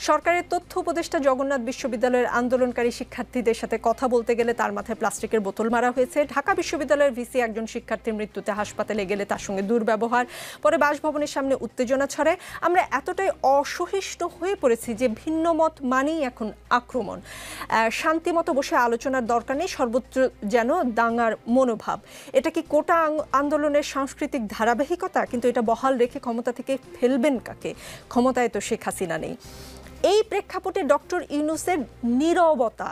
সরকারের তথ্য উপদেষ্টা জগন্নাথ বিশ্ববিদ্যালয়ের আন্দোলনকারী শিক্ষার্থীদের সাথে কথা বলতে গেলে তার মাথায় প্লাস্টিকের বোতল মারা হয়েছে। ঢাকা বিশ্ববিদ্যালয়ের ভিসি একজন শিক্ষার্থীর মৃত্যুতে হাসপাতালে গেলে তার সঙ্গে দুর্ব্যবহার, পরে বাসভবনের সামনে উত্তেজনা ছড়ায়। আমরা এতটাই অসহিষ্ণু হয়ে পড়েছি যে ভিন্ন মত মানেই এখন আক্রমণ। শান্তিমতো বসে আলোচনার দরকার নেই, সর্বত্র যেন দাঙ্গার মনোভাব। এটা কি কোটা আন্দোলনের সাংস্কৃতিক ধারাবাহিকতা? কিন্তু এটা বহাল রেখে ক্ষমতা থেকে ফেলবেন কাকে? ক্ষমতায় তো শেখ হাসিনা নেই। এই প্রেক্ষাপটে ডক্টর ইউনূসের নীরবতা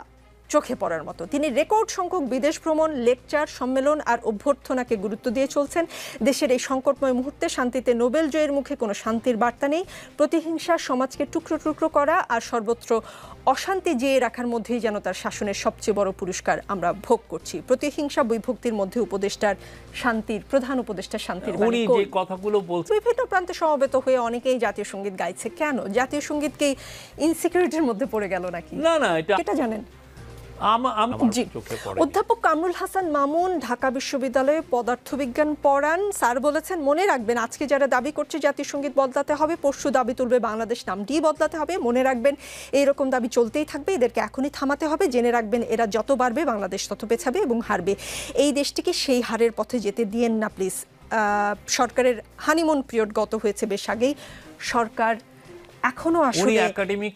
চোখে পড়ার মতো। তিনি রেকর্ড সংখ্যক বিদেশ ভ্রমণ, লেকচার, সম্মেলন আর অভ্যর্থনাকে গুরুত্ব দিয়ে চলছেন। দেশের এই সংকটময় মুহূর্তে শান্তিতে নোবেল জয়ের মুখে কোনো শান্তির বার্তা নেই। প্রতিহিংসা, সমাজকে টুকরো টুকরো করা আর সর্বত্র অশান্তি জিয়ে রাখার মধ্যেই যেন তার শাসনের সবচেয়ে বড় পুরস্কার আমরা ভোগ করছি। প্রতিহিংসা, বৈভক্তির মধ্যে উপদেষ্টার শান্তির, প্রধান উপদেষ্টার শান্তির কথাগুলো বলছে। বিভিন্ন প্রান্তে সমবেত হয়ে অনেকেই জাতীয় সঙ্গীত গাইছে। কেন জাতীয় সঙ্গীতকেই ইনসিকিউরিটির মধ্যে পড়ে গেল নাকি? না, এটা জানেন? অধ্যাপক কামরুল হাসান মামুন ঢাকা বিশ্ববিদ্যালয়ে পদার্থবিজ্ঞান পড়ান। স্যার বলেছেন, মনে রাখবেন আজকে যারা দাবি করছে জাতীয় সঙ্গীত বদলাতে হবে, পরশু দাবি তুলবে বাংলাদেশ নামটি বদলাতে হবে। মনে রাখবেন এইরকম দাবি চলতেই থাকবে, এদেরকে এখনই থামাতে হবে। জেনে রাখবেন এরা যত বাড়বে বাংলাদেশ তত পেছাবে এবং হারবে। এই দেশটিকে সেই হারের পথে যেতে দিয়েন না প্লিজ। সরকারের হানিমুন পিরিয়ড গত হয়েছে বেশ আগেই। সরকার এখনো আসলে একাডেমিক